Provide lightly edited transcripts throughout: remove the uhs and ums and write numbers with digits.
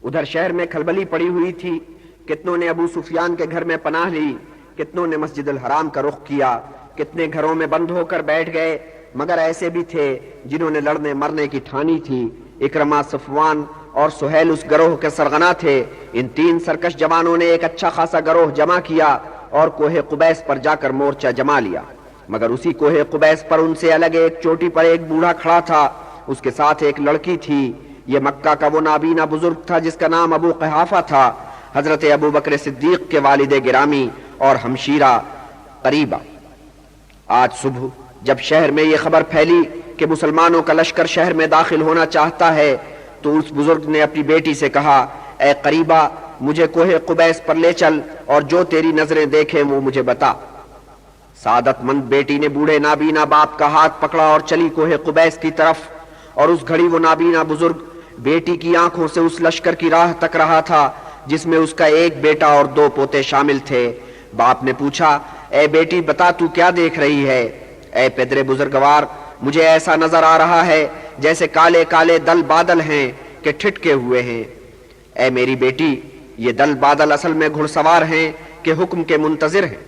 ادھر شہر میں کھلبلی پڑی ہوئی تھی، کتنوں نے ابو سفیان کے گھر میں پناہ لی، کتنوں نے مسجد الحرام کا رخ کیا، کتنے گھروں میں بند ہو کر بیٹھ گئے، مگر ایسے بھی تھے جنہوں نے لڑنے مرنے کی ٹھانی تھی۔ اکرمہ، صفوان اور سہیل اس گروہ کے سرغنہ تھے۔ ان تین سرکش جوانوں نے ایک اچھا خاصا گروہ جمع کیا اور کوہ قبیس پر جا کر مورچہ جما لیا، مگر اسی کوہ قبیس پر ان سے الگ ایک چوٹی پر ایک بوڑھا کھڑا تھا، اس کے ساتھ ایک لڑکی تھی۔ یہ مکہ کا وہ نابینا بزرگ تھا جس کا نام ابو قحافہ تھا، حضرت ابو بکر صدیق کے والد گرامی اور ہمشیرہ قریبہ۔ آج صبح جب شہر میں یہ خبر پھیلی کہ مسلمانوں کا لشکر شہر میں داخل ہونا چاہتا ہے تو اس بزرگ نے اپنی بیٹی سے کہا، اے قریبہ، مجھے کوہ قبیس پر لے چل اور جو تیری نظریں دیکھیں وہ مجھے بتا۔ سعادت مند بیٹی نے بوڑھے نابینا باپ کا ہاتھ پکڑا اور چلی کوہ قبیس کی طرف، اور اس گھڑی وہ نابینا بزرگ بیٹی کی آنکھوں سے اس لشکر کی راہ تک رہا تھا جس میں اس کا ایک بیٹا اور 2 پوتے شامل تھے۔ باپ نے پوچھا، اے بیٹی بتا تو کیا دیکھ رہی ہے؟ اے پدر بزرگوار، مجھے ایسا نظر آ رہا ہے جیسے کالے کالے دل بادل ہیں کہ ٹھٹکے ہوئے ہیں۔ اے میری بیٹی، یہ دل بادل اصل میں گھڑ سوار ہیں کہ حکم کے منتظر ہیں۔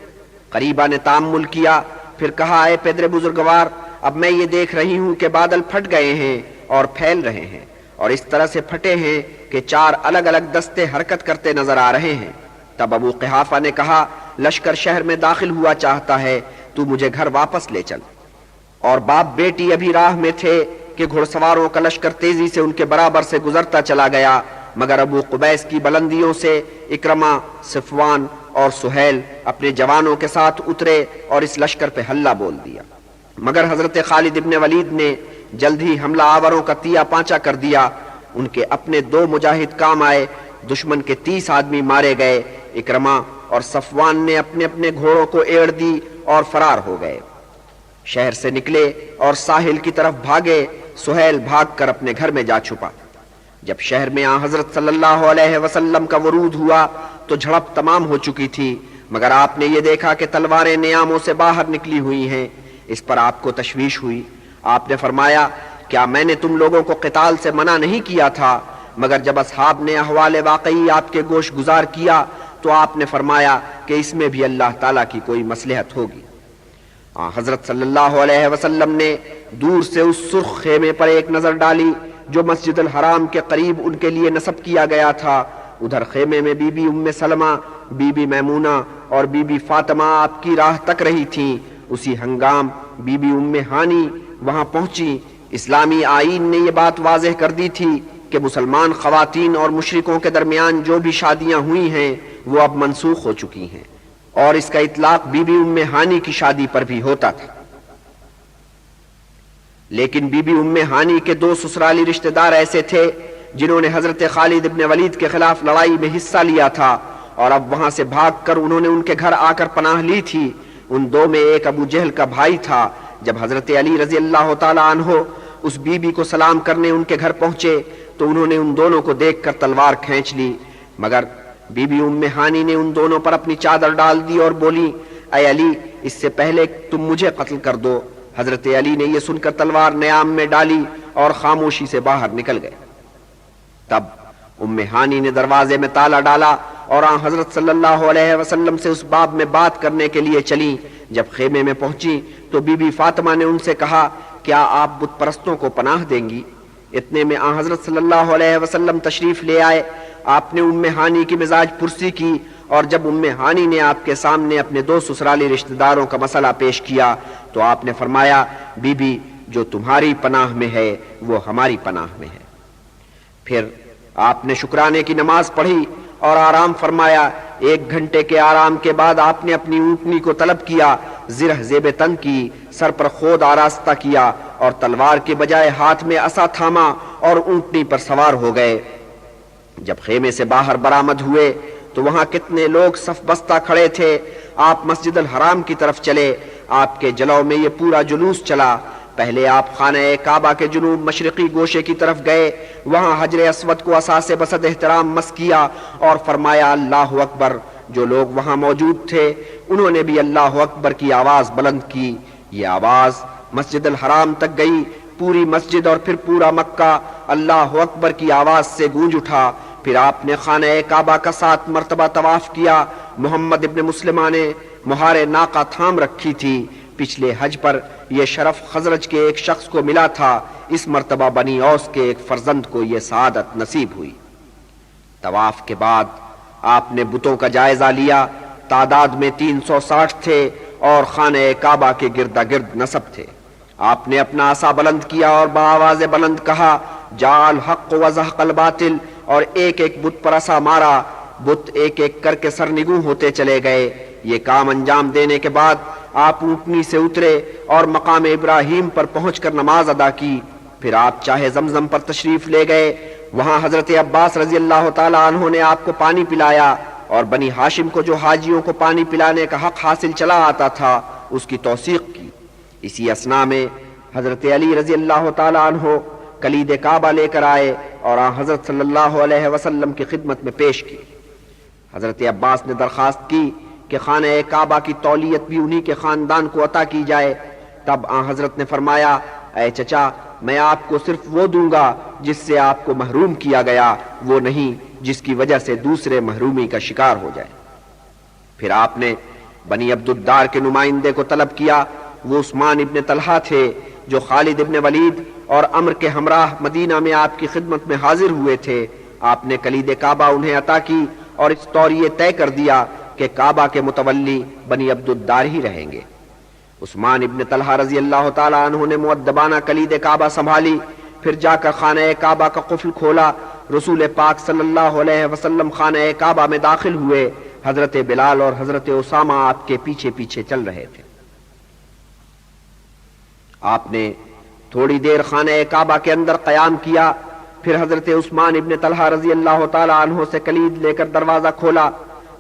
قریبہ نے تامل کیا، پھر کہا، اے پدر بزرگوار، اب میں یہ دیکھ رہی ہوں کہ بادل پھٹ گئے ہیں اور پھیل رہے ہیں، اور اس طرح سے پھٹے ہیں کہ 4 الگ الگ دستے حرکت کرتے نظر آ رہے ہیں۔ تب ابو قحافہ نے کہا، لشکر شہر میں داخل ہوا چاہتا ہے، تو مجھے گھر واپس لے چل۔ اور باپ بیٹی ابھی راہ میں تھے کہ گھڑ سواروں کا لشکر تیزی سے ان کے برابر سے گزرتا چلا گیا، مگر ابو قبیس کی بلندیوں سے اکرمہ، صفوان اور سہیل اپنے جوانوں کے ساتھ اترے اور اس لشکر پہ حلہ بول دیا، مگر حضرت خالد ابن ولید نے جلد ہی حملہ آوروں کا تیا پانچا کر دیا۔ ان کے اپنے 2 مجاہد کام آئے، دشمن کے 30 آدمی مارے گئے۔ اکرمہ اور صفوان نے اپنے اپنے گھوڑوں کو ایڑ دی اور فرار ہو گئے، شہر سے نکلے اور ساحل کی طرف بھاگے۔ سہیل بھاگ کر اپنے گھر میں جا چھپا۔ جب شہر میں حضرت صلی اللہ علیہ وسلم کا ورود ہوا تو جھڑپ تمام ہو چکی تھی، مگر آپ نے یہ دیکھا کہ تلواریں نیاموں سے باہر نکلی ہوئی ہیں۔ اس پر آپ کو تشویش ہوئی۔ آپ نے فرمایا، کیا میں نے تم لوگوں کو قتال سے منع نہیں کیا تھا؟ مگر جب اصحاب نے احوال واقعی آپ کے گوش گزار کیا تو آپ نے فرمایا کہ اس میں بھی اللہ تعالیٰ کی کوئی مصلحت ہوگی۔ حضرت صلی اللہ علیہ وسلم نے دور سے اس سرخ خیمے پر ایک نظر ڈالی جو مسجد الحرام کے قریب ان کے لیے نصب کیا گیا تھا۔ ادھر خیمے میں بی بی ام سلمہ، بی بی میمونہ اور بی بی فاطمہ آپ کی راہ تک رہی تھیں۔ اسی ہنگام بی بی ام ہانی وہاں پہنچی۔ اسلامی آئین نے یہ بات واضح کر دی تھی کہ مسلمان خواتین اور مشرکوں کے درمیان جو بھی شادیاں ہوئی ہیں وہ اب منسوخ ہو چکی ہیں، اور اس کا اطلاق بی بی ام ہانی کی شادی پر بھی ہوتا تھا۔ لیکن بی بی ام ہانی کے 2 سسرالی رشتہ دار ایسے تھے جنہوں نے حضرت خالد ابن ولید کے خلاف لڑائی میں حصہ لیا تھا، اور اب وہاں سے بھاگ کر انہوں نے ان کے گھر آ کر پناہ لی تھی۔ ان 2 میں ایک ابو جہل کا بھائی تھا۔ جب حضرت علی رضی اللہ تعالیٰ عنہ اس بی بی کو سلام کرنے ان کے گھر پہنچے تو انہوں نے ان دونوں کو دیکھ کر تلوار کھینچ لی، مگر بی بی ام ہانی نے ان دونوں پر اپنی چادر ڈال دی اور بولی، اے علی، اس سے پہلے تم مجھے قتل کر دو۔ حضرت علی نے یہ سن کر تلوار نیام میں ڈالی اور خاموشی سے باہر نکل گئے۔ تب ام ہانی نے دروازے میں تالا ڈالا اور حضرت صلی اللہ علیہ وسلم سے اس باب میں بات کرنے کے لیے چلی۔ جب خیمے میں پہنچی تو بی بی فاطمہ نے ان سے کہا، کیا آپ بت پرستوں کو پناہ دیں گی؟ اتنے میں حضرت صلی اللہ علیہ وسلم تشریف لے آئے۔ آپ نے ام ہانی کی مزاج پرسی کی، اور جب ام ہانی نے آپ کے سامنے اپنے 2 سسرالی رشتہ داروں کا مسئلہ پیش کیا تو آپ نے فرمایا، بی بی، جو تمہاری پناہ میں ہے وہ ہماری پناہ میں ہے۔ پھر آپ نے شکرانے کی نماز پڑھی اور آرام فرمایا۔ 1 گھنٹے کے آرام کے بعد آپ نے اپنی اونٹنی کو طلب کیا، زرہ زیب تن کی، سر پر خود آراستہ کیا اور تلوار کے بجائے ہاتھ میں عصا تھاما اور اونٹنی پر سوار ہو گئے۔ جب خیمے سے باہر برآمد ہوئے تو وہاں کتنے لوگ صف بستہ کھڑے تھے۔ آپ مسجد الحرام کی طرف چلے۔ آپ کے جلو میں یہ پورا جلوس چلا۔ پہلے آپ خانہ کعبہ کے جنوب مشرقی گوشے کی طرف گئے، وہاں حجر اسود کو عصا سے بسد احترام مس کیا اور فرمایا، اللہ اکبر۔ جو لوگ وہاں موجود تھے انہوں نے بھی اللہ اکبر کی آواز بلند کی۔ یہ آواز مسجد الحرام تک گئی۔ پوری مسجد اور پھر پورا مکہ اللہ اکبر کی آواز سے گونج اٹھا۔ پھر آپ نے خانہ کعبہ کا 7 مرتبہ طواف کیا۔ محمد ابن مسلمہ نے مہار ناقہ تھام رکھی تھی۔ پچھلے حج پر یہ شرف خزرج کے ایک شخص کو ملا تھا، اس مرتبہ بنی اوس کے ایک فرزند کو یہ سعادت نصیب ہوئی۔ طواف کے بعد آپ نے بتوں کا جائزہ لیا، تعداد میں 360 تھے اور خانہ کعبہ کے گردا گرد نصب تھے۔ آپ نے اپنا عصا بلند کیا اور بآواز بلند کہا، جاء الحق وزهق الباطل، اور ایک ایک بت پر عصا مارا، بت ایک ایک کر کے سرنگوں ہوتے چلے گئے۔ یہ کام انجام دینے کے بعد آپ اونٹنی سے اترے اور مقام ابراہیم پر پہنچ کر نماز ادا کی۔ پھر آپ چاہے زمزم پر تشریف لے گئے، وہاں حضرت عباس رضی اللہ تعالی عنہ نے آپ کو پانی پلایا اور بنی ہاشم کو جو حاجیوں کو پانی پلانے کا حق حاصل چلا آتا تھا اس کی توثیق کی۔ اسی اثنا میں حضرت علی رضی اللہ تعالی عنہ کلید کعبہ لے کر آئے اور حضرت صلی اللہ علیہ وسلم کی خدمت میں پیش کی۔ حضرت عباس نے درخواست کی کہ خانہ کعبہ کی تولیت بھی انہی کے خاندان کو عطا کی جائے۔ تب حضرت نے فرمایا، اے چچا، میں آپ کو صرف وہ دوں گا جس سے آپ کو محروم کیا گیا، وہ نہیں جس کی وجہ سے دوسرے محرومی کا شکار ہو جائے۔ پھر آپ نے بنی عبد الدار کے نمائندے کو طلب کیا، وہ عثمان ابن طلحہ تھے جو خالد ابن ولید اور عمر کے ہمراہ مدینہ میں آپ کی خدمت میں حاضر ہوئے تھے۔ آپ نے کلید کعبہ انہیں عطا کی اور اس طور یہ طے کر دیا کہ کعبہ کے متولی بنی عبد الدار ہی رہیں گے۔ عثمان ابن طلحہ رضی اللہ تعالی عنہ نے مؤدبانہ کلید کعبہ سنبھالی، پھر جا کر خانہ کعبہ کا قفل کھولا۔ رسول پاک صلی اللہ علیہ وسلم خانہ کعبہ میں داخل ہوئے۔ حضرت بلال اور حضرت اسامہ آپ کے پیچھے پیچھے چل رہے تھے۔ آپ نے تھوڑی دیر خانہ کعبہ کے اندر قیام کیا، پھر حضرت عثمان ابن طلحہ رضی اللہ تعالی عنہ سے کلید لے کر دروازہ کھولا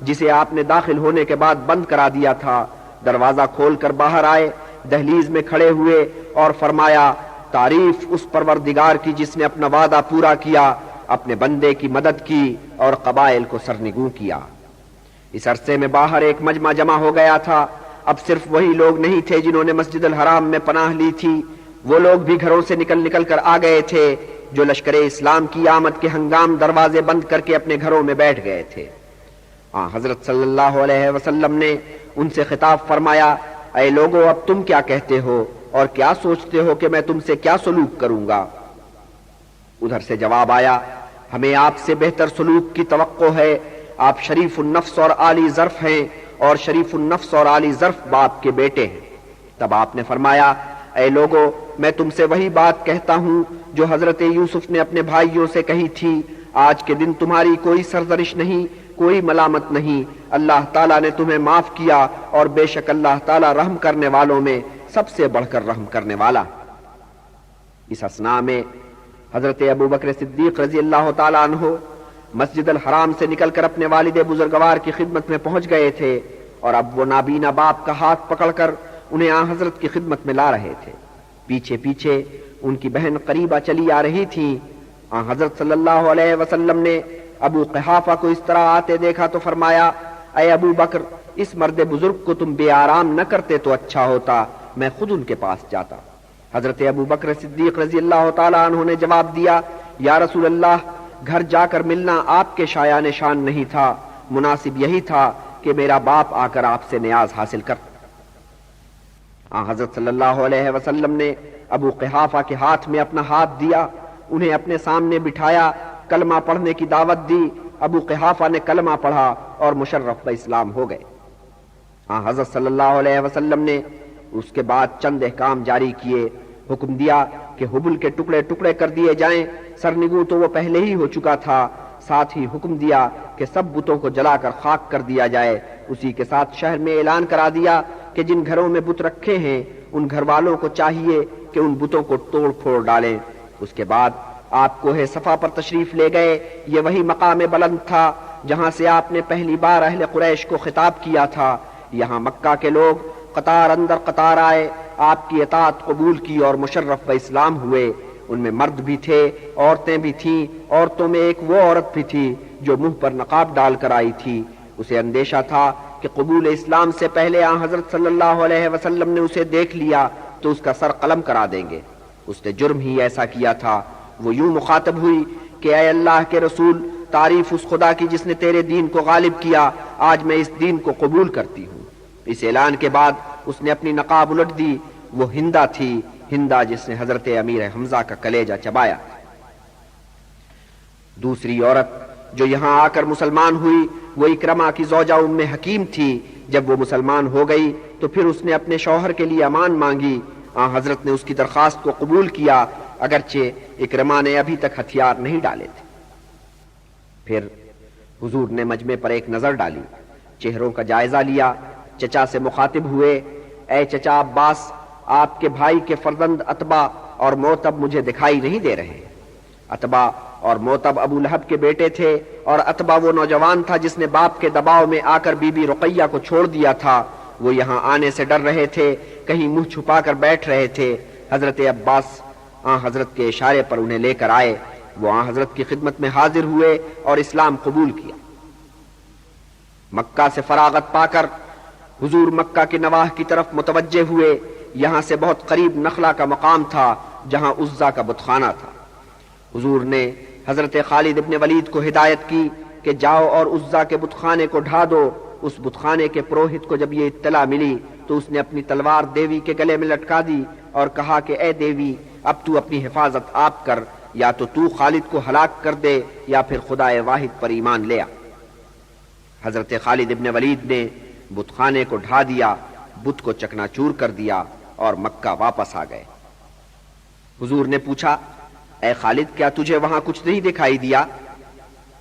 جسے آپ نے داخل ہونے کے بعد بند کرا دیا تھا۔ دروازہ کھول کر باہر آئے، دہلیز میں کھڑے ہوئے اور فرمایا، تعریف اس پروردگار کی جس نے اپنا وعدہ پورا کیا، اپنے بندے کی مدد کی اور قبائل کو سرنگوں کیا۔ اس عرصے میں باہر ایک مجمع جمع ہو گیا تھا۔ اب صرف وہی لوگ نہیں تھے جنہوں نے مسجد الحرام میں پناہ لی تھی، وہ لوگ بھی گھروں سے نکل کر آ گئے تھے جو لشکر اسلام کی آمد کے ہنگام دروازے بند کر کے اپنے گھروں میں بیٹھ گئے تھے۔ حضرت صلی اللہ علیہ وسلم نے ان سے خطاب فرمایا، اے لوگو، اب تم کیا کہتے ہو اور کیا سوچتے ہو کہ میں تم سے کیا سلوک کروں گا؟ ادھر سے جواب آیا، ہمیں آپ سے بہتر سلوک کی توقع ہے۔ آپ شریف النفس اور عالی ظرف ہیں، اور شریف النفس اور عالی ظرف باپ کے بیٹے ہیں۔ تب آپ نے فرمایا، اے لوگو، میں تم سے وہی بات کہتا ہوں جو حضرت یوسف نے اپنے بھائیوں سے کہی تھی، آج کے دن تمہاری کوئی سرزنش نہیں، کوئی ملامت نہیں، اللہ تعالیٰ نے تمہیں معاف کیا، اور بے شک اللہ تعالیٰ رحم کرنے والوں میں سب سے بڑھ کر رحم کرنے والا۔ اس اثنا میں حضرت ابو بکر صدیق رضی اللہ تعالیٰ عنہ مسجد الحرام سے نکل کر اپنے والد بزرگوار کی خدمت میں پہنچ گئے تھے، اور اب وہ نابینا باپ کا ہاتھ پکڑ کر انہیں حضرت کی خدمت میں لا رہے تھے۔ پیچھے پیچھے ان کی بہن قریبہ چلی آ رہی تھی۔ حضرت صلی اللہ علیہ وسلم نے ابو قحافہ کو اس طرح آتے دیکھا تو فرمایا، اے ابو بکر، اس مرد بزرگ کو تم بے آرام نہ کرتے تو اچھا ہوتا، میں خود ان کے پاس جاتا۔ حضرت ابو بکر صدیق رضی اللہ تعالیٰ عنہ نے جواب دیا، یا رسول اللہ، گھر جا کر ملنا آپ کے شایان شان نہیں تھا، مناسب یہی تھا کہ میرا باپ آ کر آپ سے نیاز حاصل کر۔ حضرت صلی اللہ علیہ وسلم نے ابو قحافہ کے ہاتھ میں اپنا ہاتھ دیا، انہیں اپنے سامنے بٹھایا، کلمہ پڑھنے کی دعوت دی۔ ابو قحافہ نے کلمہ پڑھا اور مشرف باسلام ہو گئے۔ حضرت صلی اللہ علیہ وسلم نے اس کے بعد چند احکام جاری کیے۔ حکم دیا کہ حبل کے ٹکڑے ٹکڑے کر دیے جائیں، سرنگوں تو وہ پہلے ہی ہو چکا تھا، ساتھ ہی حکم دیا کہ سب بتوں کو جلا کر خاک کر دیا جائے۔ اسی کے ساتھ شہر میں اعلان کرا دیا کہ جن گھروں میں بت رکھے ہیں ان گھر والوں کو چاہیے کہ ان بتوں کو توڑ پھوڑ ڈالیں۔ اس کے بعد آپ کوہ صفا پر تشریف لے گئے۔ یہ وہی مقام بلند تھا جہاں سے آپ نے پہلی بار اہل قریش کو خطاب کیا تھا۔ یہاں مکہ کے لوگ قطار اندر قطار آئے، آپ کی اطاعت قبول کی اور مشرف باسلام ہوئے۔ ان میں مرد بھی تھے، عورتیں بھی تھیں۔ عورتوں میں ایک وہ عورت بھی تھی جو منہ پر نقاب ڈال کر آئی تھی۔ اسے اندیشہ تھا کہ قبول اسلام سے پہلے حضرت صلی اللہ علیہ وسلم نے اسے دیکھ لیا تو اس کا سر قلم کرا دیں گے۔ اس نے جرم ہی ایسا کیا تھا۔ وہ یوں مخاطب ہوئی کہ اے اللہ کے رسول، تعریف اس خدا کی جس نے تیرے دین کو غالب کیا، آج میں اس دین کو قبول کرتی ہوں۔ اس اعلان کے بعد اس نے اپنی نقاب الٹ دی۔ وہ ہندا تھی، ہندا جس نے حضرت امیر حمزہ کا کلیجہ چبایا۔ دوسری عورت جو یہاں آ کر مسلمان ہوئی وہ اکرمہ کی زوجہ ام حکیم تھی۔ جب وہ مسلمان ہو گئی تو پھر اس نے اپنے شوہر کے لیے امان مانگی۔ حضرت نے اس کی درخواست کو قبول کیا، اگرچہ اکرمہ نے ابھی تک ہتھیار نہیں ڈالے تھے۔ پھر حضور نے مجمع پر ایک نظر ڈالی، چہروں کا جائزہ لیا، چچا سے مخاطب ہوئے، اے چچا عباس، آپ کے بھائی کے فرزند عتبہ اور موتب مجھے دکھائی نہیں دے رہے۔ عتبہ اور موتب ابو لہب کے بیٹے تھے، اور عتبہ وہ نوجوان تھا جس نے باپ کے دباؤ میں آ کر بی بی رقیہ کو چھوڑ دیا تھا۔ وہ یہاں آنے سے ڈر رہے تھے، کہیں منہ چھپا کر بیٹھ رہے تھے۔ حضرت عباس حضرت کے اشارے پر انہیں لے کر آئے۔ وہ حضرت کی خدمت میں حاضر ہوئے اور اسلام قبول کیا۔ مکہ سے فراغت پا کر حضور مکہ کے نواح کی طرف متوجہ ہوئے۔ یہاں سے بہت قریب نخلا کا مقام تھا جہاں عزا کا بتخانہ تھا۔ حضور نے حضرت خالد ابن ولید کو ہدایت کی کہ جاؤ اور عزا کے بتخانے کو ڈھا دو۔ اس بتخانے کے پروہت کو جب یہ اطلاع ملی تو اس نے اپنی تلوار دیوی کے گلے میں لٹکا دی اور کہا کہ اے دیوی، اب تو اپنی حفاظت آپ کر، یا تو خالد کو ہلاک کر دے یا پھر خدا واحد پر ایمان لے آ۔ حضرت خالد ابن ولید نے بتخانے کو ڈھا دیا، بت کو چکنا چور کر دیا اور مکہ واپس آ گئے۔ حضور نے پوچھا، اے خالد، کیا تجھے وہاں کچھ نہیں دکھائی دیا؟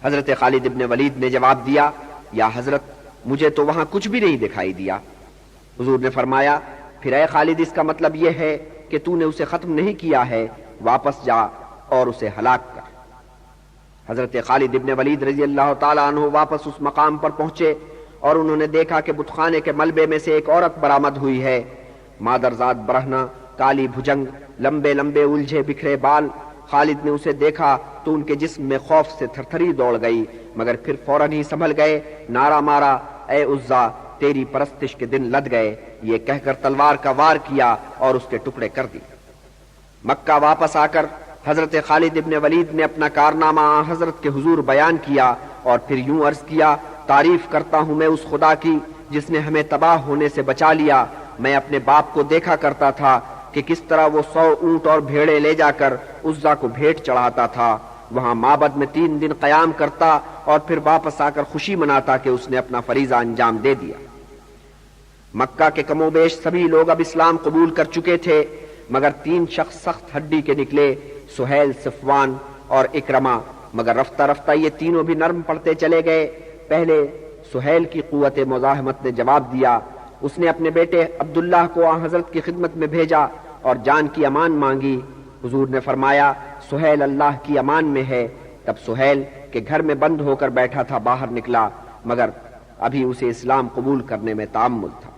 حضرت خالد ابن ولید نے جواب دیا، یا حضرت، مجھے تو وہاں کچھ بھی نہیں دکھائی دیا۔ حضور نے فرمایا، پھر اے خالد، اس کا مطلب یہ ہے کہ تو نے اسے ختم نہیں کیا ہے، واپس جا اور اسے ہلاک کر۔ حضرت خالد ابن ولید رضی اللہ تعالیٰ عنہ واپس اس مقام پر پہنچے اور انہوں نے دیکھا کہ بتخانے کے ملبے میں سے ایک عورت برآمد ہوئی ہے، مادرزاد برہنہ، کالی بھجنگ، لمبے لمبے الجھے بکھرے بال۔ خالد نے اسے دیکھا تو ان کے جسم میں خوف سے تھرتھری دوڑ گئی، مگر پھر فوراً ہی سنبھل گئے، نعرہ مارا، اے عزا، تیری پرستش کے دن لد گئے، یہ کہہ کر تلوار کا وار کیا اور اس کے ٹکڑے کر دی۔ مکہ واپس آ کر حضرت خالد ابن ولید نے اپنا کارنامہ حضرت کے حضور بیان کیا اور پھر یوں عرض کیا، تعریف کرتا ہوں میں اس خدا کی جس نے ہمیں تباہ ہونے سے بچا لیا۔ میں اپنے باپ کو دیکھا کرتا تھا کہ کس طرح وہ 100 اونٹ اور بھیڑے لے جا کر عزا کو بھیٹ چڑھاتا تھا، وہاں معبد میں 3 دن قیام کرتا اور پھر واپس آ کر خوشی مناتا کہ اس نے اپنا فریضہ انجام دے دیا۔ مکہ کے کم و بیش سبھی لوگ اب اسلام قبول کر چکے تھے، مگر 3 شخص سخت ہڈی کے نکلے، سہیل، صفوان اور اکرمہ، مگر رفتہ رفتہ یہ تینوں بھی نرم پڑتے چلے گئے۔ پہلے سہیل کی قوت مزاحمت نے جواب دیا، اس نے اپنے بیٹے عبداللہ کو حضرت کی خدمت میں بھیجا اور جان کی امان مانگی۔ حضور نے فرمایا، سہیل اللہ کی امان میں ہے۔ تب سہیل کے گھر میں بند ہو کر بیٹھا تھا باہر نکلا، مگر ابھی اسے اسلام قبول کرنے میں تامل تھا۔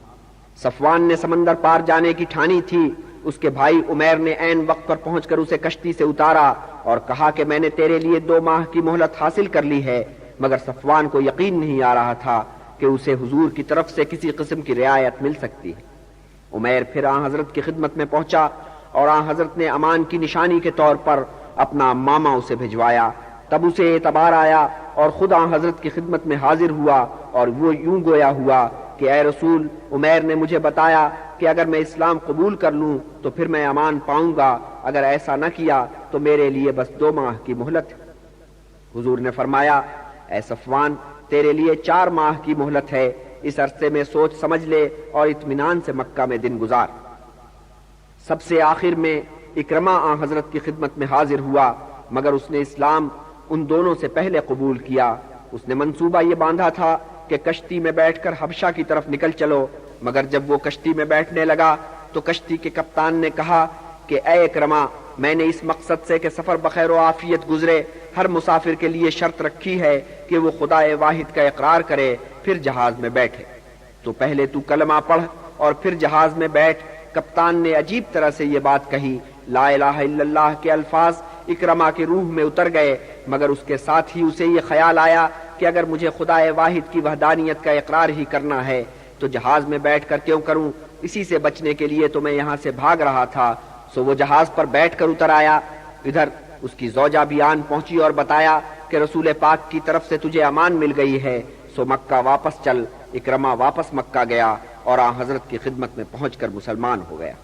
صفوان نے سمندر پار جانے کی ٹھانی تھی، اس کے بھائی عمیر نے عین وقت پر پہنچ کر اسے کشتی سے اتارا اور کہا کہ میں نے تیرے لیے 2 ماہ کی مہلت حاصل کر لی ہے، مگر صفوان کو یقین نہیں آ رہا تھا کہ اسے حضور کی طرف سے کسی قسم کی رعایت مل سکتی ہے۔ عمیر پھر حضرت کی خدمت میں پہنچا اور حضرت نے امان کی نشانی کے طور پر اپنا ماما اسے بھجوایا۔ تب اسے اعتبار آیا اور خود حضرت کی خدمت میں حاضر ہوا اور وہ یوں گویا ہوا کہ اے رسول، عمیر نے مجھے بتایا کہ اگر میں اسلام قبول کر لوں تو پھر میں امان پاؤں گا، اگر ایسا نہ کیا تو میرے لیے بس 2 ماہ کی مہلت ہے۔ حضور نے فرمایا، اے صفوان، تیرے لیے 4 ماہ کی مہلت ہے، اس عرصے میں سوچ سمجھ لے اور اطمینان سے مکہ میں دن گزار۔ سب سے آخر میں اکرمہ حضرت کی خدمت میں حاضر ہوا، مگر اس نے اسلام ان دونوں سے پہلے قبول کیا۔ اس نے منصوبہ یہ باندھا تھا کہ کشتی میں بیٹھ کر حبشہ کی طرف نکل چلو، مگر جب وہ کشتی میں بیٹھنے لگا تو کشتی کے کپتان نے کہا کہ اے اکرمہ، میں نے اس مقصد سے کہ سفر بخیر و عافیت گزرے ہر مسافر کے لیے شرط رکھی ہے کہ وہ خدا واحد کا اقرار کرے پھر جہاز میں بیٹھے، تو پہلے تو کلمہ پڑھ اور پھر جہاز میں بیٹھ۔ کپتان نے عجیب طرح سے یہ بات کہی، لا الہ الا اللہ کے الفاظ اکرمہ کی روح میں اتر گئے، مگر اس کے ساتھ ہی اسے یہ خیال آیا کہ اگر مجھے خدا واحد کی وحدانیت کا اقرار ہی کرنا ہے تو جہاز میں بیٹھ کر کیوں کروں، اسی سے بچنے کے لیے تو میں یہاں سے بھاگ رہا تھا۔ سو وہ جہاز پر بیٹھ کر اتر آیا۔ ادھر اس کی زوجہ بھی آن پہنچی اور بتایا کہ رسول پاک کی طرف سے تجھے امان مل گئی ہے سو مکہ واپس چل۔ اکرمہ واپس مکہ گیا اور آن حضرت کی خدمت میں پہنچ کر مسلمان ہو گیا۔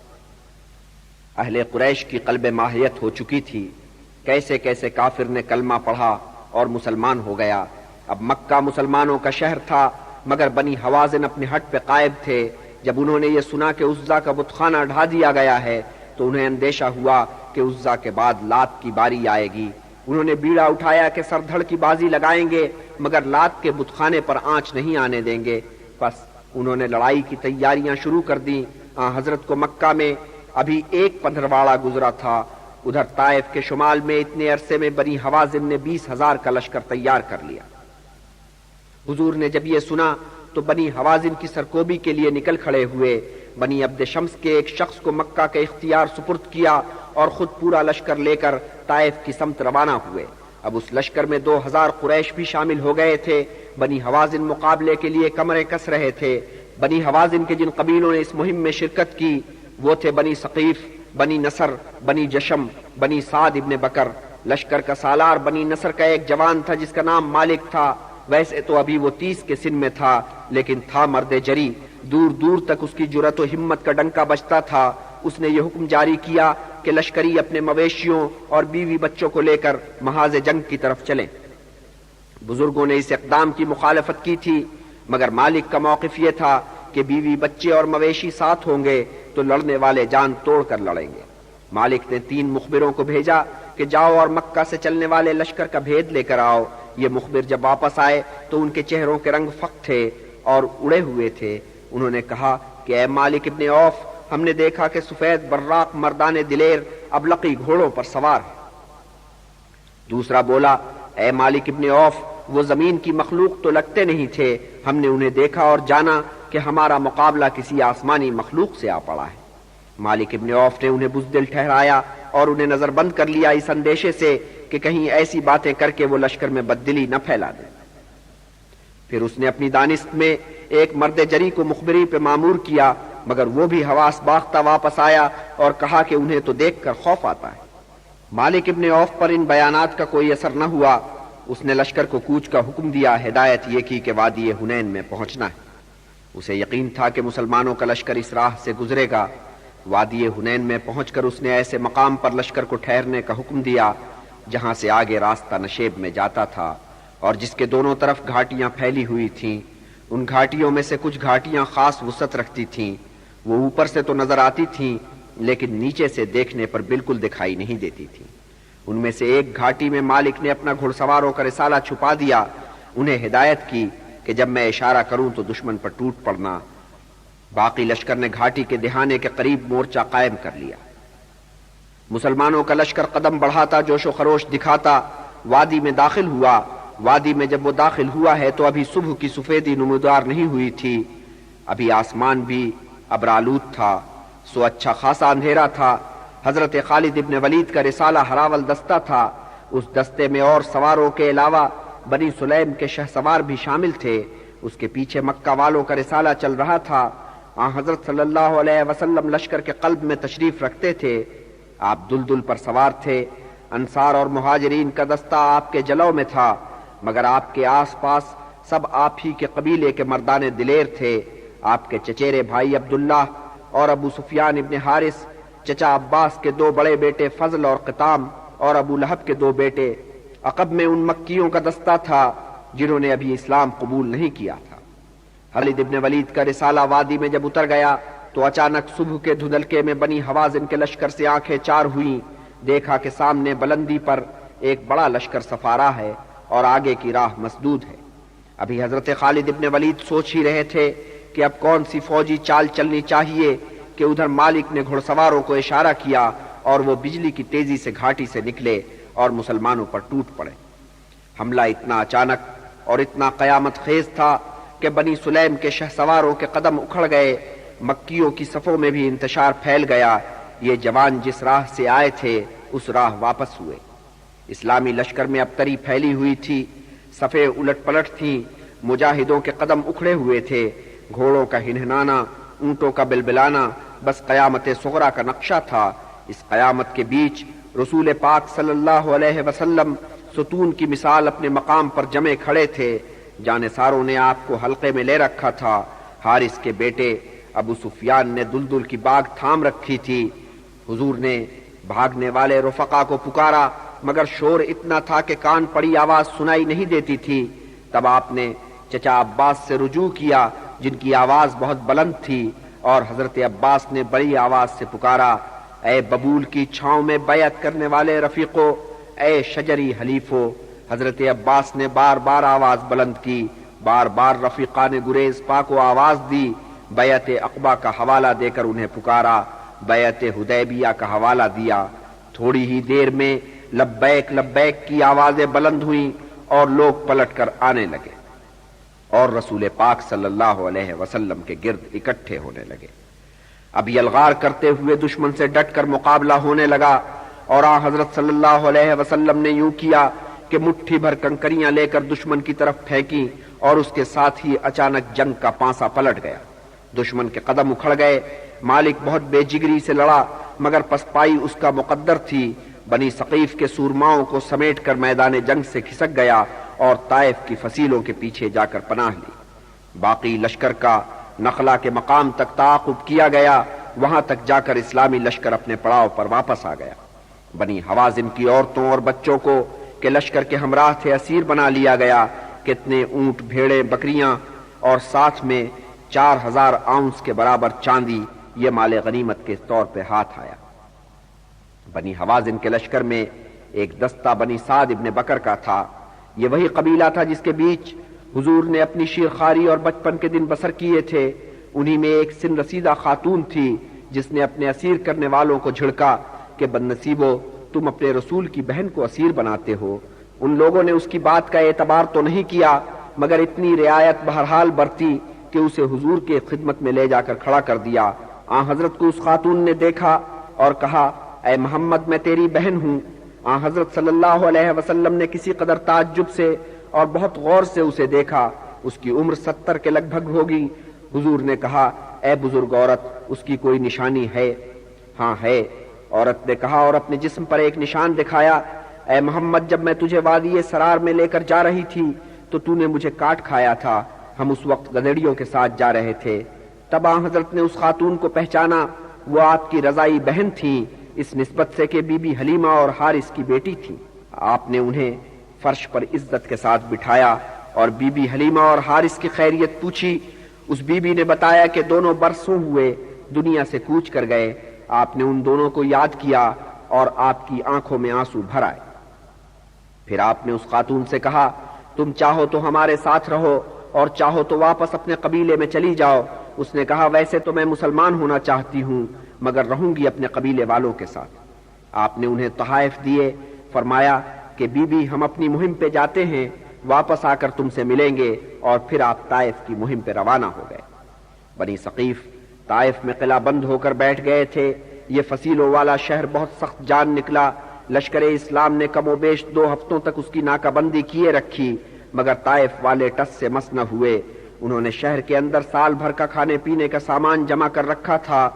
اہل قریش کی قلب ماہیت ہو چکی تھی، کیسے کیسے کافر نے کلمہ پڑھا اور مسلمان ہو گیا۔ اب مکہ مسلمانوں کا شہر تھا، مگر بنی حوازن اپنے ہٹ پہ قائب تھے۔ جب انہوں نے یہ سنا کہ عزا کا بت خانہ ڈھا دیا گیا ہے تو انہیں اندیشہ ہوا کہ عزا کے بعد لات کی باری آئے گی۔ انہوں نے بیڑا اٹھایا کہ سر دھڑ کی بازی لگائیں گے مگر لات کے بت خانے پر آنچ نہیں آنے دیں گے۔ بس انہوں نے لڑائی کی تیاریاں شروع کر دیں۔ حضرت کو مکہ میں ابھی ایک پندرواڑہ گزرا تھا، ادھر طائف کے شمال میں اتنے عرصے میں بنی حوازن نے 20,000 کا لشکر تیار کر لیا۔ حضور نے جب یہ سنا تو بنی حوازن کی سرکوبی کے لیے نکل کھڑے ہوئے۔ بنی عبد شمس کے ایک شخص کو مکہ کے اختیار سپرد کیا اور خود پورا لشکر لے کر طائف کی سمت روانہ ہوئے۔ اب اس لشکر میں 2,000 قریش بھی شامل ہو گئے تھے۔ بنی حوازن مقابلے کے لیے کمریں کس رہے تھے۔ بنی حوازن کے جن قبیلوں نے اس مہم میں شرکت کی وہ تھے بنی ثقیف، بنی نصر، بنی جشم، بنی سعد ابن بکر۔ لشکر کا سالار بنی نصر کا ایک جوان تھا جس کا نام مالک تھا۔ ویسے تو ابھی وہ 30 کے سن میں تھا لیکن تھا مرد جری، دور دور تک اس کی جرأت و ہمت کا ڈنکا بجتا تھا۔ اس نے یہ حکم جاری کیا کہ لشکری اپنے مویشیوں اور بیوی بچوں کو لے کر محاذ جنگ کی طرف چلیں۔ بزرگوں نے اس اقدام کی مخالفت کی تھی مگر مالک کا موقف یہ تھا کہ بیوی بچے اور مویشی ساتھ ہوں گے تو لڑنے والے جان توڑ کر لڑیں گے۔ مالک نے 3 مخبروں کو بھیجا کہ جاؤ اور مکہ سے چلنے والے لشکر کا بھید لے کر آؤ۔ یہ مخبر جب واپس آئے تو ان کے چہروں کے رنگ فق تھے اور اڑے ہوئے تھے۔ انہوں نے کہا کہ اے مالک ابن عوف، ہم نے دیکھا کہ سفید براق مردان دلیر ابلقی گھوڑوں پر سوار ہے۔ دوسرا بولا اے مالک ابن عوف، وہ زمین کی مخلوق تو لگتے نہیں تھے، ہم نے انہیں دیکھا اور جانا کہ ہمارا مقابلہ کسی آسمانی مخلوق سے آ پڑا ہے۔ مالک ابن عوف نے انہیں بزدل ٹھہرایا اور انہیں نظر بند کر لیا اس اندیشے سے کہ کہیں ایسی باتیں کر کے وہ لشکر میں بددلی نہ پھیلا دیں۔ پھر اس نے اپنی دانست میں ایک مرد جری کو مخبری پہ مامور کیا مگر وہ بھی حواس باختہ واپس آیا اور کہا کہ انہیں تو دیکھ کر خوف آتا ہے۔ مالک ابن عوف پر ان بیانات کا کوئی اثر نہ ہوا۔ اس نے لشکر کو کوچ کا حکم دیا، ہدایت یہ کی کہ وادی حنین میں پہنچنا ہے۔ اسے یقین تھا کہ مسلمانوں کا لشکر اس راہ سے گزرے گا۔ وادی حنین میں پہنچ کر اس نے ایسے مقام پر لشکر کو ٹھہرنے کا حکم دیا جہاں سے آگے راستہ نشیب میں جاتا تھا اور جس کے دونوں طرف گھاٹیاں پھیلی ہوئی تھیں۔ ان گھاٹیوں میں سے کچھ گھاٹیاں خاص وسعت رکھتی تھیں، وہ اوپر سے تو نظر آتی تھیں لیکن نیچے سے دیکھنے پر بالکل دکھائی نہیں دیتی تھیں۔ ان میں سے ایک گھاٹی میں مالک نے اپنا گھڑ سواروں کا رسالہ چھپا دیا، انہیں ہدایت کی کہ جب میں اشارہ کروں تو دشمن پر ٹوٹ پڑنا۔ باقی لشکر نے گھاٹی کے دہانے کے قریب مورچہ قائم کر لیا۔ مسلمانوں کا لشکر قدم بڑھاتا، جوش و خروش دکھاتا وادی میں داخل ہوا۔ وادی میں جب وہ داخل ہوا ہے تو ابھی صبح کی سفیدی نمودار نہیں ہوئی تھی، ابھی آسمان بھی ابرآلود تھا، سو اچھا خاصا اندھیرا تھا۔ حضرت خالد ابن ولید کا رسالہ ہراول دستہ تھا، اس دستے میں اور سواروں کے علاوہ بنی سلیم کے شہ سوار بھی شامل تھے۔ اس کے پیچھے مکہ والوں کا رسالہ چل رہا تھا۔ حضرت صلی اللہ علیہ وسلم لشکر کے قلب میں تشریف رکھتے تھے، آپ دلدل پر سوار تھے۔ انصار اور مہاجرین کا دستہ آپ کے جلو میں تھا مگر آپ کے آس پاس سب آپ ہی کے قبیلے کے مردان دلیر تھے۔ آپ کے چچیرے بھائی عبداللہ اور ابو سفیان ابن حارث، چچا عباس کے 2 بڑے بیٹے فضل اور قطام اور ابو لہب کے 2 بیٹے۔ عقب میں ان مکیوں کا دستہ تھا جنہوں نے ابھی اسلام قبول نہیں کیا تھا۔ خالد ابن ولید کا رسالہ وادی میں جب اتر گیا تو اچانک صبح کے دھندلکے میں بنی حوازن کے لشکر سے آنکھیں چار ہوئیں۔ دیکھا کہ سامنے بلندی پر ایک بڑا لشکر سفارا ہے اور آگے کی راہ مسدود ہے۔ ابھی حضرت خالد ابن ولید سوچ ہی رہے تھے کہ اب کون سی فوجی چال چلنی چاہیے کہ ادھر مالک نے گھڑ سواروں کو اشارہ کیا اور وہ بجلی کی تیزی سے گھاٹی سے نکلے اور مسلمانوں پر ٹوٹ پڑے۔ حملہ اتنا اچانک اور اتنا قیامت خیز تھا کہ بنی سلیم کے شہ سواروں کے قدم اکھڑ گئے، مکیوں کی صفوں میں بھی انتشار پھیل گیا۔ یہ جوان جس راہ سے آئے تھے اس راہ واپس ہوئے۔ اسلامی لشکر میں ابتری پھیلی ہوئی تھی، صفیں الٹ پلٹ تھیں، مجاہدوں کے قدم اکھڑے ہوئے تھے، گھوڑوں کا ہنہنانا، اونٹوں کا بلبلانا بس قیامت صغریٰ کا نقشہ تھا۔ اس قیامت کے بیچ رسول پاک صلی اللہ علیہ وسلم ستون کی مثال اپنے مقام پر جمے کھڑے تھے۔ جانثاروں نے آپ کو حلقے میں لے رکھا تھا۔ حارث کے بیٹے ابو سفیان نے دلدل کی باغ تھام رکھی تھی۔ حضور نے بھاگنے والے رفقا کو پکارا، مگر شور اتنا تھا کہ کان پڑی آواز سنائی نہیں دیتی تھی۔ تب آپ نے چچا عباس سے رجوع کیا، جن کی آواز بہت بلند تھی، اور حضرت عباس نے بڑی آواز سے پکارا، اے ببول کی چھاؤں میں بیعت کرنے والے رفیقو، اے شجری حلیفو۔ حضرت عباس نے بار بار آواز بلند کی، بار بار رفیقا نے گریز پا کو آواز دی، بیعت عقبہ کا حوالہ دے کر انہیں پکارا، بیعت حدیبیہ کا حوالہ دیا۔ تھوڑی ہی دیر میں لبیک لبیک کی آوازیں بلند ہوئیں اور لوگ پلٹ کر آنے لگے اور رسول پاک صلی اللہ علیہ وسلم کے گرد اکٹھے ہونے لگے۔ اب یلغار کرتے ہوئے دشمن سے ڈٹ کر مقابلہ ہونے لگا، اور حضرت صلی اللہ علیہ وسلم نے یوں کیا کہ مٹھی بھر کنکریاں لے کر دشمن کی طرف پھینکی، اور اس کے ساتھ ہی اچانک جنگ کا پانسا پلٹ گیا۔ دشمن کے قدم اکھڑ گئے۔ مالک بہت بے جگری سے لڑا، مگر پسپائی اس کا مقدر تھی۔ بنی ثقیف کے سورماؤں کو سمیٹ کر میدان جنگ سے کھسک گیا اور طائف کی فصیلوں کے پیچھے جا کر پناہ لی۔ باقی لشکر کا نخلا کے مقام تک تعاقب کیا گیا، وہاں تک جا کر اسلامی لشکر اپنے پڑاؤ پر واپس آ گیا۔ بنی حوازن کی عورتوں اور بچوں کو کہ لشکر کے ہمراہ تھے اسیر بنا لیا گیا۔ کتنے اونٹ، بھیڑیں، بکریاں اور ساتھ میں 4000 آؤنس کے برابر چاندی، یہ مال غنیمت کے طور پہ ہاتھ آیا۔ بنی حوازن کے لشکر میں ایک دستہ بنی سعد ابن بکر کا تھا۔ یہ وہی قبیلہ تھا جس کے بیچ حضور نے اپنی شیرخواری اور بچپن کے دن بسر کیے تھے۔ انہی میں ایک سن رسیدہ خاتون تھی جس نے اپنے اسیر کرنے والوں کو جھڑکا کہ بدنصیبو، تم اپنے رسول کی بہن کو اسیر بناتے ہو۔ ان لوگوں نے اس کی بات کا اعتبار تو نہیں کیا، مگر اتنی رعایت بہرحال برتی کہ اسے حضور کے خدمت میں لے جا کر کھڑا کر دیا۔ حضرت کو اس خاتون نے دیکھا اور کہا، اے محمد، میں تیری بہن ہوں۔ حضرت صلی اللہ علیہ وسلم نے کسی قدر تعجب سے اور بہت غور سے اسے دیکھا۔ اس کی عمر 70 کے لگ بھگ ہوگی۔ حضور نے کہا، اے بزرگ عورت، اس کی کوئی نشانی ہے؟ ہاں ہے، عورت نے کہا، اور اپنے جسم پر ایک نشان دکھایا۔ اے محمد، جب میں تجھے وادی سرار میں لے کر جا رہی تھی تو تو نے مجھے کاٹ کھایا تھا۔ ہم اس وقت گدڑیوں کے ساتھ جا رہے تھے۔ تب حضرت نے اس خاتون کو پہچانا، وہ آپ کی رضائی بہن تھیں، اس نسبت سے کہ بی بی حلیمہ اور حارث کی بیٹی تھی۔ آپ نے انہیں فرش پر عزت کے ساتھ بٹھایا اور بی بی حلیمہ اور حارث کی خیریت پوچھی۔ اس بی بی نے بتایا کہ دونوں برسوں ہوئے دنیا سے کوچ کر گئے۔ آپ نے ان دونوں کو یاد کیا اور آپ کی آنکھوں میں آنسو بھر آئے۔ پھر آپ نے اس خاتون سے کہا، تم چاہو تو ہمارے ساتھ رہو اور چاہو تو واپس اپنے قبیلے میں چلی جاؤ۔ اس نے کہا، ویسے تو میں مسلمان ہونا چاہتی ہوں، مگر رہوں گی اپنے قبیلے والوں کے ساتھ۔ آپ نے انہیں تحائف دیے، فرمایا کہ بی بی، ہم اپنی مہم پہ جاتے ہیں، واپس آ کر تم سے ملیں گے، اور پھر آپ طائف کی مہم پہ روانہ ہو گئے۔ بنی ثقیف طائف میں قلعہ بند ہو کر بیٹھ گئے تھے۔ یہ فصیلوں والا شہر بہت سخت جان نکلا۔ لشکر اسلام نے کم و بیش 2 ہفتوں تک اس کی ناکہ بندی کیے رکھی، مگر طائف والے ٹس سے مس نہ ہوئے۔ انہوں نے شہر کے اندر سال بھر کا کھانے پینے کا سامان جمع کر رکھا تھا۔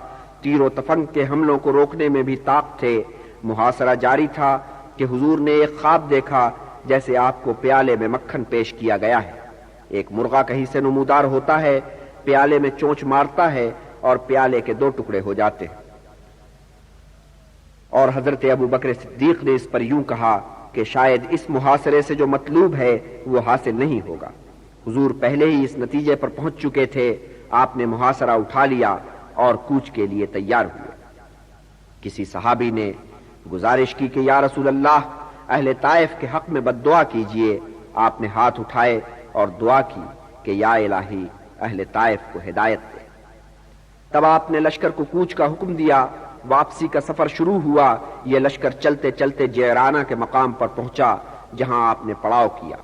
تیر و تفنگ کے حملوں کو روکنے میں بھی طاق تھے۔ محاصرہ جاری تھا کہ حضور نے ایک خواب دیکھا، جیسے آپ کو پیالے میں مکھن پیش کیا گیا ہے۔ ایک مرغا کہیں سے نمودار ہوتا ہے، پیالے میں چونچ مارتا ہے اور پیالے کے 2 ٹکڑے ہو جاتے ہیں۔ اور حضرت ابو بکر صدیق نے اس پر یوں کہا کہ شاید اس محاصرے سے جو مطلوب ہے وہ حاصل نہیں ہوگا۔ حضور پہلے ہی اس نتیجے پر پہنچ چکے تھے۔ آپ نے محاصرہ اٹھا لیا اور کوچ کے لیے تیار ہوئے۔ کسی صحابی نے گزارش کی کہ یا رسول اللہ، اہل طائف کے حق میں بد دعا کیجئے۔ آپ نے ہاتھ اٹھائے اور دعا کی کہ یا الہی، اہل طائف کو ہدایت دے۔ تب آپ نے لشکر کو کوچ کا حکم دیا۔ واپسی کا سفر شروع ہوا۔ یہ لشکر چلتے چلتے جیرانہ کے مقام پر پہنچا، جہاں آپ نے پڑاؤ کیا۔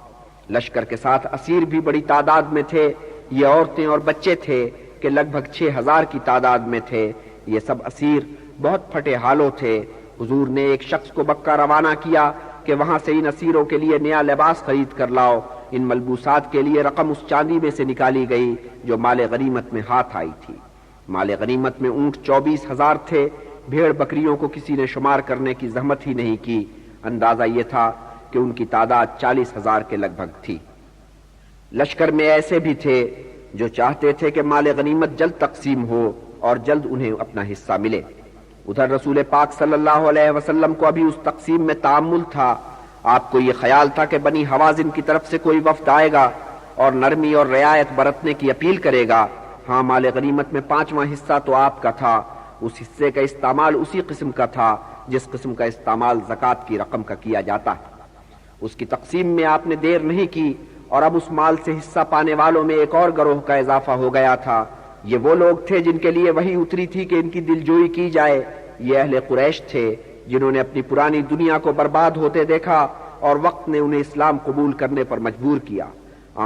لشکر کے ساتھ اسیر بھی بڑی تعداد میں تھے۔ یہ عورتیں اور بچے تھے کہ لگ بھگ 6000 کی تعداد میں تھے۔ یہ سب اسیر بہت پھٹے حالوں تھے۔ حضور نے ایک شخص کو مکہ روانہ کیا کہ وہاں سے ان اسیروں کے لیے نیا لباس خرید کر لاؤ۔ ان ملبوسات کے لیے رقم اس چاندی میں سے نکالی گئی جو مال غنیمت میں ہاتھ آئی تھی۔ مال غنیمت میں اونٹ 24000 تھے۔ بھیڑ بکریوں کو کسی نے شمار کرنے کی زحمت ہی نہیں کی۔ اندازہ یہ تھا کہ ان کی تعداد 40,000 کے لگ بھگ تھی۔ لشکر میں ایسے بھی تھے جو چاہتے تھے کہ مال غنیمت جلد تقسیم ہو اور جلد انہیں اپنا حصہ ملے۔ ادھر رسول پاک صلی اللہ علیہ وسلم کو ابھی اس تقسیم میں تأمل تھا۔ آپ کو یہ خیال تھا کہ بنی حوازن کی طرف سے کوئی وفد آئے گا اور نرمی اور رعایت برتنے کی اپیل کرے گا۔ ہاں، مال غنیمت میں 5واں حصہ تو آپ کا تھا، اس حصے کا استعمال اسی قسم کا تھا جس قسم کا استعمال زکوٰۃ کی رقم کا کیا جاتا ہے۔ اس کی تقسیم میں آپ نے دیر نہیں کی اور اب اس مال سے حصہ پانے والوں میں ایک اور گروہ کا اضافہ ہو گیا تھا۔ یہ وہ لوگ تھے جن کے لیے وحی اتری تھی کہ ان کی دلجوئی کی جائے۔ یہ اہل قریش تھے جنہوں نے اپنی پرانی دنیا کو برباد ہوتے دیکھا اور وقت نے انہیں اسلام قبول کرنے پر مجبور کیا۔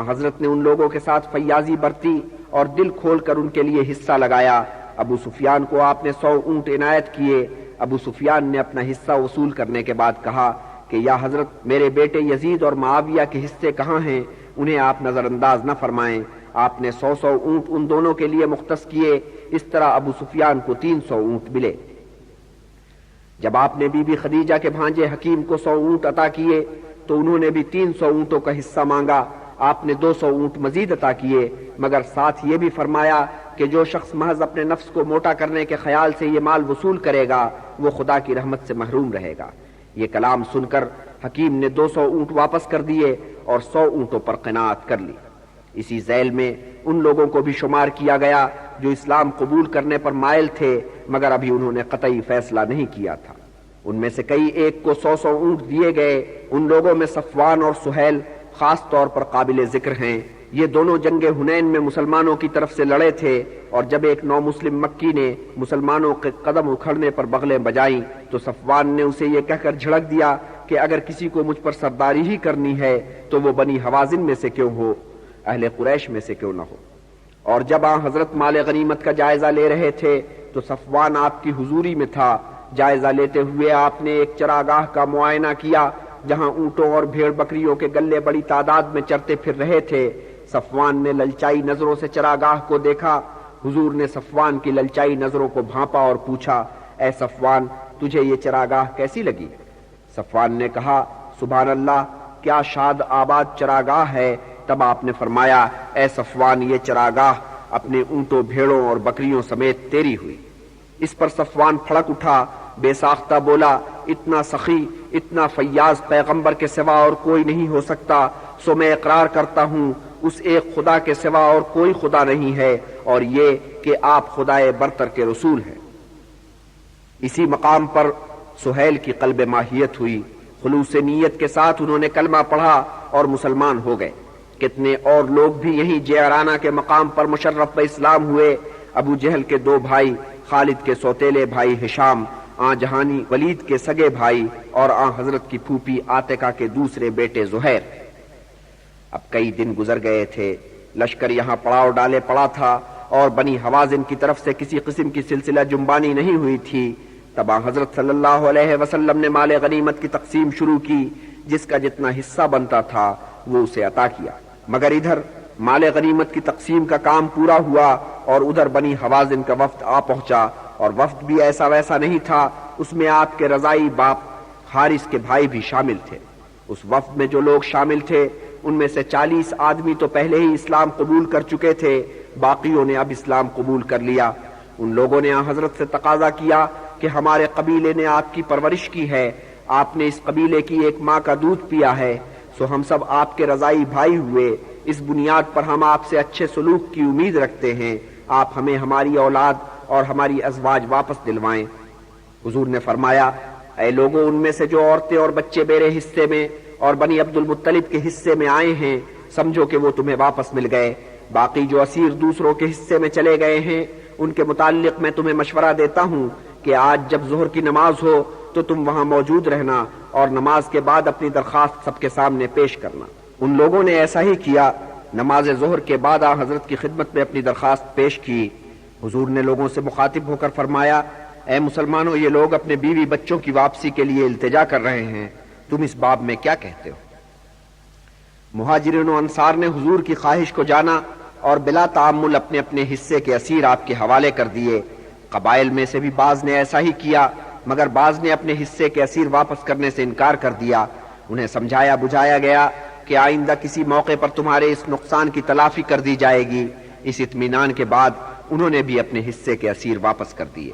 حضرت نے ان لوگوں کے ساتھ فیاضی برتی اور دل کھول کر ان کے لیے حصہ لگایا۔ ابو سفیان کو آپ نے 100 اونٹ عنایت کیے۔ ابو سفیان نے اپنا حصہ وصول کرنے کے بعد کہا کہ یا حضرت، میرے بیٹے یزید اور معاویہ کے حصے کہاں ہیں؟ انہیں آپ نظر انداز نہ فرمائیں۔ آپ نے 100 اونٹ ان دونوں کے لیے مختص کیے۔ اس طرح ابو سفیان کو 300 اونٹ ملے۔ جب آپ نے بی بی خدیجہ کے بھانجے حکیم کو 100 اونٹ عطا کیے تو انہوں نے بھی 300 اونٹوں کا حصہ مانگا۔ آپ نے 200 اونٹ مزید عطا کیے، مگر ساتھ یہ بھی فرمایا کہ جو شخص محض اپنے نفس کو موٹا کرنے کے خیال سے یہ مال وصول کرے گا وہ خدا کی رحمت سے محروم رہے گا۔ یہ کلام سن کر حکیم نے 200 اونٹ واپس کر دیے اور 100 اونٹوں پر قناعت کر لی۔ اسی ذیل میں ان لوگوں کو بھی شمار کیا گیا جو اسلام قبول کرنے پر مائل تھے مگر ابھی انہوں نے قطعی فیصلہ نہیں کیا تھا۔ ان میں سے کئی ایک کو 100 اونٹ دیے گئے۔ ان لوگوں میں صفوان اور سہیل خاص طور پر قابل ذکر ہیں۔ یہ دونوں جنگ حنین میں مسلمانوں کی طرف سے لڑے تھے، اور جب ایک نو مسلم مکی نے مسلمانوں کے قدم اکھڑنے پر بغلیں بجائیں تو صفوان نے اسے یہ کہہ کر جھڑک دیا کہ اگر کسی کو مجھ پر سرداری ہی کرنی ہے تو وہ بنی حوازن میں سے کیوں ہو، اہل قریش میں سے کیوں نہ ہو۔ اور جب حضرت مال غنیمت کا جائزہ لے رہے تھے تو صفوان آپ کی حضوری میں تھا۔ جائزہ لیتے ہوئے آپ نے ایک چراگاہ کا معائنہ کیا جہاں اونٹوں اور بھیڑ بکریوں کے گلے بڑی تعداد میں چرتے پھر رہے تھے۔ صفوان نے للچائی نظروں سے چراگاہ کو دیکھا۔ حضور نے صفوان کی للچائی نظروں کو بھانپا اور پوچھا، اے صفوان، تجھے یہ چراگاہ کیسی لگی؟ صفوان نے کہا، سبحان اللہ، کیا شاد آباد چراگاہ ہے۔ تب آپ نے فرمایا، اے صفوان، یہ چراگاہ اپنے اونٹوں، بھیڑوں اور بکریوں سمیت تیری ہوئی۔ اس پر صفوان پھڑک اٹھا، بے ساختہ بولا، اتنا سخی، اتنا فیاض پیغمبر کے سوا اور کوئی نہیں ہو سکتا، سو میں اقرار کرتا ہوں اس ایک خدا کے سوا اور کوئی خدا نہیں ہے، اور یہ کہ آپ خدائے برتر کے رسول ہیں۔ اسی مقام پر سہیل کی قلب ماہیت ہوئی۔ خلوص نیت کے ساتھ انہوں نے کلمہ پڑھا اور مسلمان ہو گئے۔ کتنے اور لوگ بھی یہیں جعرانہ کے مقام پر مشرف اسلام ہوئے۔ ابو جہل کے 2 بھائی، خالد کے سوتیلے بھائی ہشام، جہانی ولید کے سگے بھائی، اور حضرت کی پھوپھی عاتکہ کے دوسرے بیٹے زہیر۔ اب کئی دن گزر گئے تھے، لشکر یہاں پڑاؤ ڈالے پڑا تھا اور بنی حوازن کی طرف سے کسی قسم کی سلسلہ جنبانی نہیں ہوئی تھی۔ تب حضرت صلی اللہ علیہ وسلم نے مال غنیمت کی تقسیم شروع کی۔ جس کا جتنا حصہ بنتا تھا وہ اسے عطا کیا، مگر ادھر مال غنیمت کی تقسیم کا کام پورا ہوا اور ادھر بنی حوازن کا وفد آ پہنچا، اور وفد بھی ایسا ویسا نہیں تھا، اس میں آپ کے رضائی باپ حارث کے بھائی بھی شامل تھے۔ اس وفد میں جو لوگ شامل تھے ان میں سے 40 آدمی تو پہلے ہی اسلام قبول کر چکے تھے، باقیوں نے اب اسلام قبول کر لیا۔ ان لوگوں نے حضرت سے تقاضا کیا کہ ہمارے قبیلے نے آپ کی پرورش کی ہے، آپ نے اس قبیلے کی ایک ماں کا دودھ پیا ہے، سو ہم سب آپ کے رضائی بھائی ہوئے، اس بنیاد پر ہم آپ سے اچھے سلوک کی امید رکھتے ہیں، آپ ہمیں ہماری اولاد اور ہماری ازواج واپس دلوائیں۔ حضور نے فرمایا، اے لوگوں، ان میں سے جو عورتیں اور بچے میرے حصے میں اور بنی عبد المطلب کے حصے میں آئے ہیں، سمجھو کہ وہ تمہیں واپس مل گئے۔ باقی جو اسیر دوسروں کے حصے میں چلے گئے ہیں ان کے متعلق میں تمہیں مشورہ دیتا ہوں کہ آج جب ظہر کی نماز ہو تو تم وہاں موجود رہنا اور نماز کے بعد اپنی درخواست سب کے سامنے پیش کرنا۔ ان لوگوں نے ایسا ہی کیا۔ نماز ظہر کے بعد حضرت کی خدمت میں اپنی درخواست پیش کی۔ حضور نے لوگوں سے مخاطب ہو کر فرمایا، اے مسلمانوں، یہ لوگ اپنے بیوی بچوں کی واپسی کے لیے التجا کر رہے ہیں، تم اس باب میں کیا کہتے ہو؟ مہاجرین و انصار نے حضور کی خواہش کو جانا اور بلا تعامل اپنے اپنے حصے کے اسیر آپ کے حوالے کر دیے۔ قبائل میں سے بھی بعض نے ایسا ہی کیا، مگر بعض نے اپنے حصے کے اسیر واپس کرنے سے انکار کر دیا۔ انہیں سمجھایا بجھایا گیا کہ آئندہ کسی موقع پر تمہارے اس نقصان کی تلافی کر دی جائے گی۔ اس اطمینان کے بعد انہوں نے بھی اپنے حصے کے اسیر واپس کر دیے۔